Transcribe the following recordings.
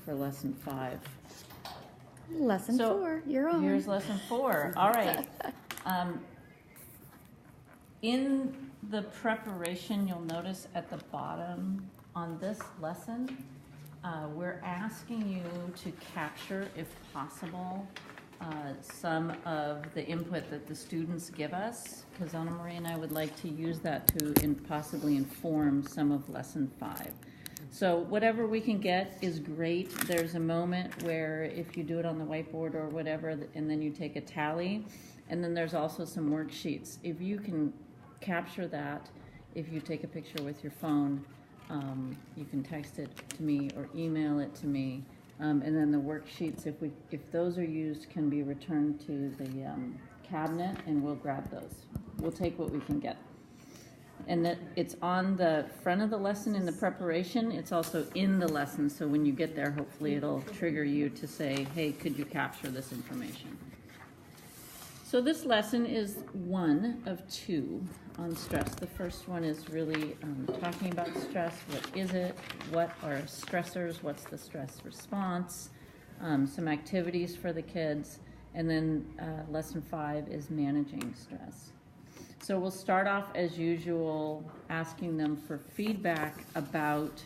for lesson 5. Lesson 4, you're on. Here's lesson 4. All right. In the preparation, you'll notice at the bottom on this lesson, we're asking you to capture, if possible, some of the input that the students give us, because Anna Marie and I would like to use that to possibly inform some of lesson 5. So whatever we can get is great. There's a moment where if you do it on the whiteboard or whatever, and then you take a tally, and then there's also some worksheets. If you can capture that, if you take a picture with your phone, you can text it to me or email it to me. And then the worksheets, if those are used, can be returned to the cabinet, and we'll grab those. We'll take what we can get. And that it's on the front of the lesson in the preparation. It's also in the lesson, so when you get there, hopefully it'll trigger you to say, hey, could you capture this information? So this lesson is one of 2 on stress. The first one is really talking about stress. What is it? What are stressors? What's the stress response? Some activities for the kids. And then lesson 5 is managing stress. So we'll start off as usual asking them for feedback about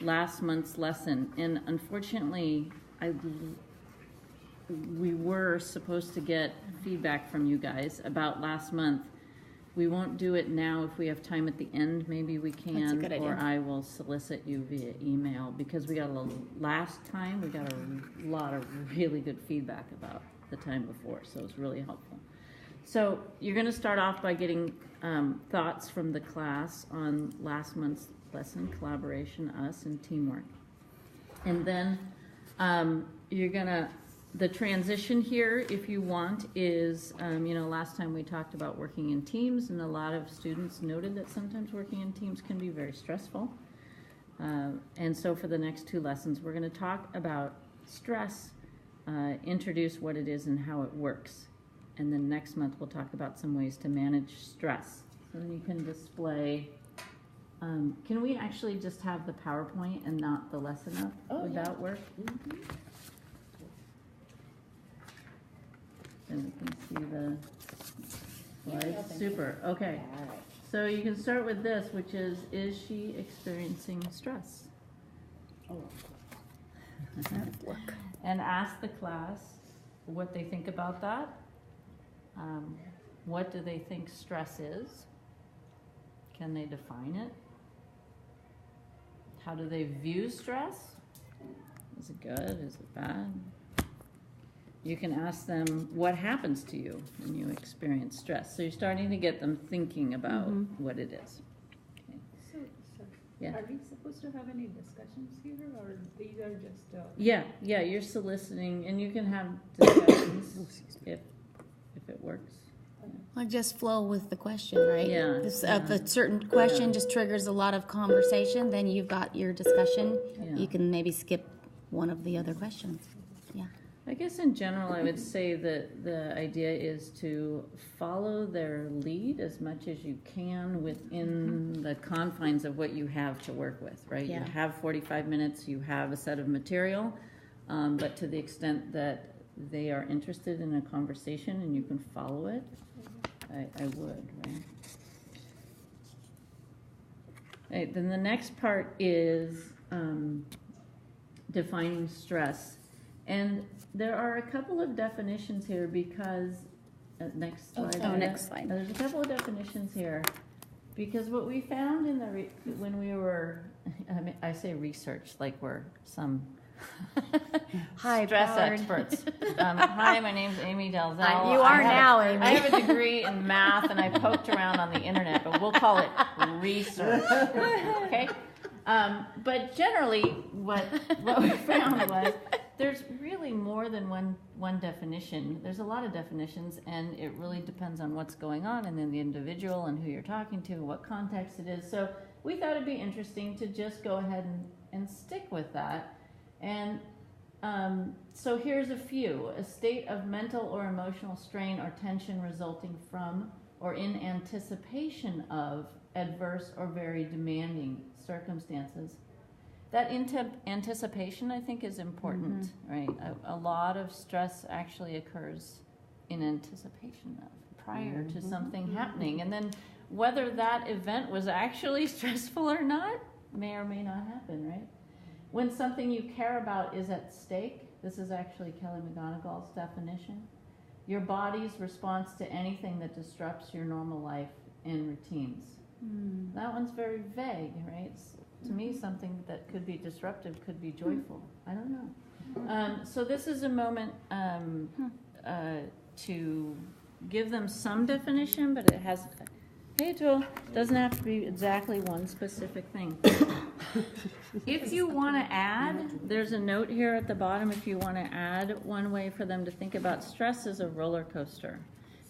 last month's lesson. And unfortunately, we were supposed to get feedback from you guys about last month. We won't do it now. If we have time at the end, maybe we can. That's a good idea. Or I will solicit you via email, because last time we got a lot of really good feedback about the time before, so it's really helpful. So you're going to start off by getting thoughts from the class on last month's lesson, collaboration, us, and teamwork. And then the transition here, if you want, is, last time we talked about working in teams, and a lot of students noted that sometimes working in teams can be very stressful. And so for the next 2 lessons, we're going to talk about stress, introduce what it is and how it works. And then next month we'll talk about some ways to manage stress. So then you can display, can we actually just have the PowerPoint and not the lesson up? Would that work? Mm-hmm. And we can see the slides. Super, okay. All right. So you can start with this, which is she experiencing stress? Oh. And ask the class what they think about that. What do they think stress is? Can they define it? How do they view stress? Is it good? Is it bad? You can ask them what happens to you when you experience stress. So you're starting to get them thinking about what it is. Okay. So, Yeah. are we supposed to have any discussions here, or these are just? Yeah, you're soliciting, and you can have discussions if it works. Like just flow with the question, right? Yeah. If a certain question just triggers a lot of conversation, then you've got your discussion. Yeah. You can maybe skip one of the other questions. Yeah. I guess in general, I would say that the idea is to follow their lead as much as you can within the confines of what you have to work with, right? Yeah. You have 45 minutes, you have a set of material, but to the extent that they are interested in a conversation and you can follow it, I would, right? Right, then the next part is defining stress. And there are a couple of definitions here because, next slide. Next slide. There's a couple of definitions here because what we found in when we were, I say research like we're some stress experts. Hi, my name's Amy Dalzell. You are now, Amy. I have a degree in math and I poked around on the internet, but we'll call it research. Okay? But generally, what we found was there's really more than one definition. There's a lot of definitions, and it really depends on what's going on and then the individual and who you're talking to, what context it is. So we thought it'd be interesting to just go ahead and stick with that. And so here's a few. A state of mental or emotional strain or tension resulting from or in anticipation of adverse or very demanding circumstances. That anticipation, I think, is important, right? A lot of stress actually occurs in anticipation of, prior to something happening. And then whether that event was actually stressful or not may or may not happen, right? When something you care about is at stake, this is actually Kelly McGonigal's definition, your body's response to anything that disrupts your normal life and routines. That one's very vague, right? To me, something that could be disruptive could be joyful. I don't know. So this is a moment to give them some definition, but it has, hey Joel, doesn't have to be exactly one specific thing. If you want to add, there's a note here at the bottom, if you want to add one way for them to think about stress is a roller coaster.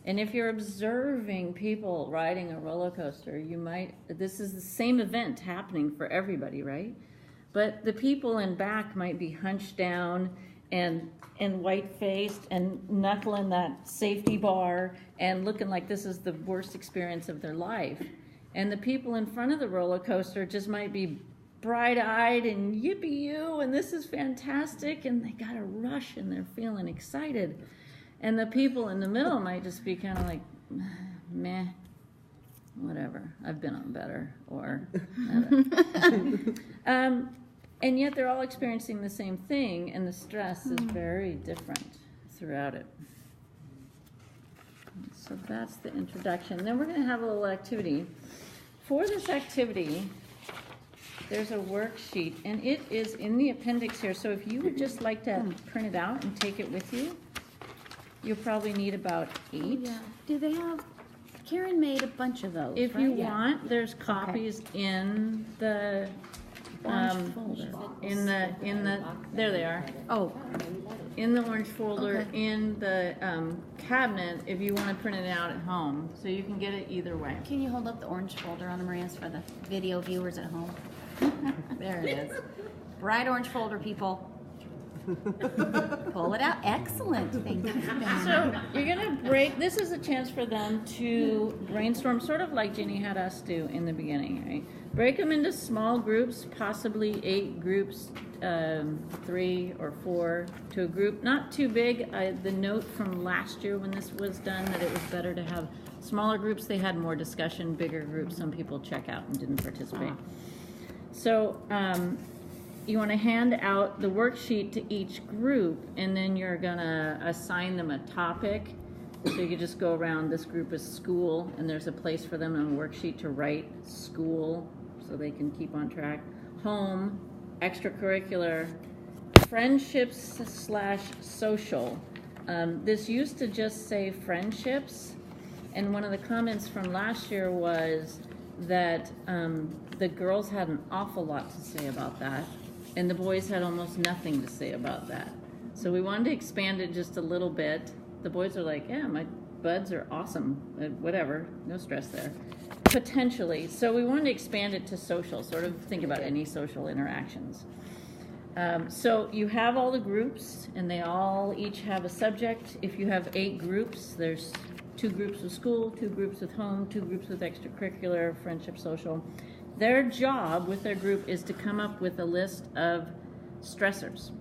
And if you're observing people riding a roller coaster, you might, this is the same event happening for everybody, right? But the people in back might be hunched down and white-faced and knuckling that safety bar and looking like this is the worst experience of their life. And the people in front of the roller coaster just might be bright-eyed and yippee-you, and this is fantastic, and they got a rush and they're feeling excited. And the people in the middle might just be kind of like, meh, whatever, I've been on better, or and yet they're all experiencing the same thing, and the stress is very different throughout it. So that's the introduction. Then we're going to have a little activity. For this activity, there's a worksheet, and it is in the appendix here. So if you would just like to print it out and take it with you, you'll probably need about 8. Yeah. Do they have, Karen made a bunch of those, If right? you want, there's copies in the Orange folder. there they are. Oh, In the orange folder, Okay. in the cabinet, if you want to print it out at home, so you can get it either way. can you hold up the orange folder on the Maria's for the video viewers at home? There it is. Bright orange folder, people. Pull it out. Excellent. Thank you. So you're gonna break, this is a chance for them to brainstorm, sort of like Ginny had us do in the beginning, right? Break them into small groups, possibly 8 groups, 3 or 4 to a group, not too big. The note from last year when this was done, that it was better to have smaller groups. They had more discussion. Bigger groups, some people check out and didn't participate. So you want to hand out the worksheet to each group, and then you're gonna assign them a topic. So you could just go around, this group is school, and there's a place for them on a worksheet to write school, so they can keep on track. Home, extracurricular, friendships / social. This used to just say friendships, and one of the comments from last year was that the girls had an awful lot to say about that, and the boys had almost nothing to say about that. So we wanted to expand it just a little bit. The boys are like, yeah, my buds are awesome, whatever, no stress there. Potentially. So we wanted to expand it to social, sort of think about any social interactions. So you have all the groups, and they all each have a subject. If you have 8 groups, there's 2 groups with school, 2 groups with home, 2 groups with extracurricular, friendship, social. Their job with their group is to come up with a list of stressors.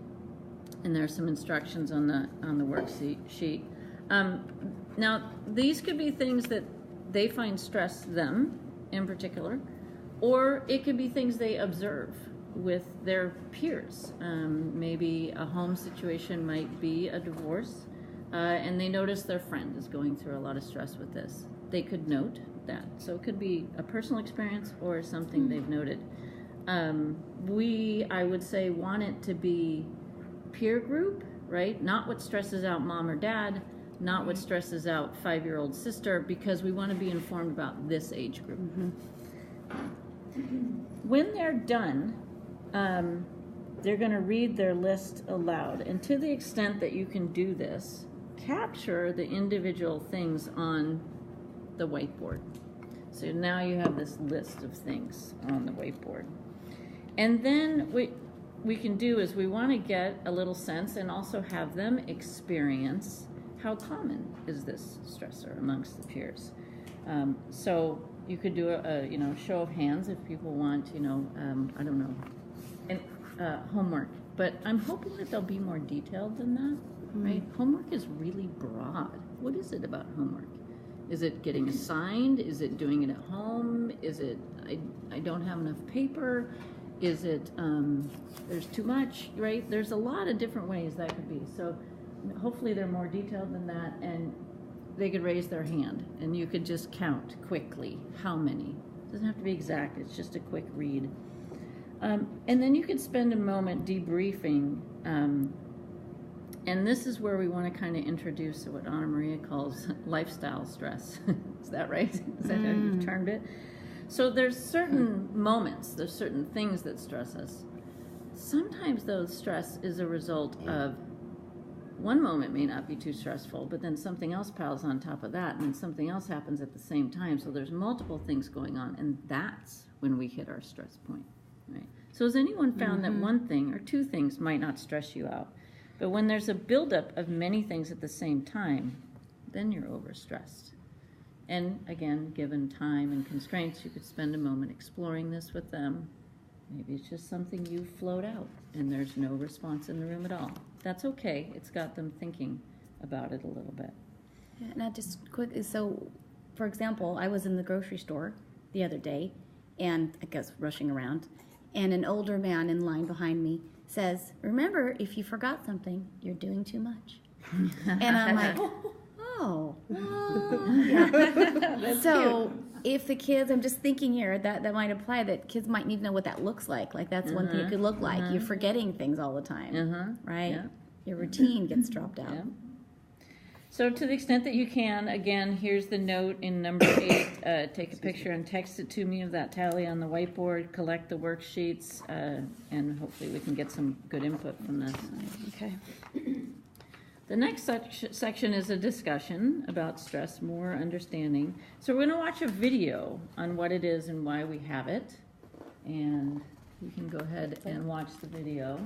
And there's some instructions on the worksheet. Now, these could be things that they find stress them in particular, or it could be things they observe with their peers. Maybe a home situation might be a divorce, and they notice their friend is going through a lot of stress with this. They could note that. So it could be a personal experience or something they've noted. I would say, want it to be peer group, right? Not what stresses out mom or dad, not what stresses out 5-year-old sister, because we want to be informed about this age group. When they're done, they're going to read their list aloud. And to the extent that you can do this, capture the individual things on the whiteboard. So now you have this list of things on the whiteboard. And then we can do is we want to get a little sense and also have them experience how common is this stressor amongst the peers. So you could do a show of hands if people want, I don't know, and homework, but I'm hoping that they'll be more detailed than that, right? Homework is really broad. What is it about homework? Is it getting assigned? Is it doing it at home? Is it I don't have enough paper? Is it there's too much, right? There's a lot of different ways that could be. So hopefully they're more detailed than that, and they could raise their hand and you could just count quickly how many. It doesn't have to be exact, it's just a quick read. And then you could spend a moment debriefing, and this is where we want to kind of introduce what Anna Maria calls lifestyle stress. Is that right? Is that how you've termed it? So there's certain moments, there's certain things that stress us. Sometimes those stress is a result of one moment may not be too stressful, but then something else piles on top of that, and then something else happens at the same time. So there's multiple things going on, and that's when we hit our stress point, right? So has anyone found that one thing or two things might not stress you out? But when there's a buildup of many things at the same time, then you're overstressed. And again, given time and constraints, you could spend a moment exploring this with them. Maybe it's just something you float out and there's no response in the room at all. That's okay. It's got them thinking about it a little bit. Yeah, now just quickly, so for example, I was in the grocery store the other day, and I guess rushing around, and an older man in line behind me says, "Remember, if you forgot something, you're doing too much." And I'm like, oh, well, yeah. So if the kids, I'm just thinking here that might apply, that kids might need to know what that looks like. Like that's one thing it could look like. You're forgetting things all the time, right? Yeah. Your routine gets dropped out. Yeah. So to the extent that you can, again, here's the note in number 8. Take a picture and text it to me of that tally on the whiteboard. Collect the worksheets, and hopefully we can get some good input from this. Okay. The next section is a discussion about stress, more understanding. So we're going to watch a video on what it is and why we have it. And you can go ahead and watch the video.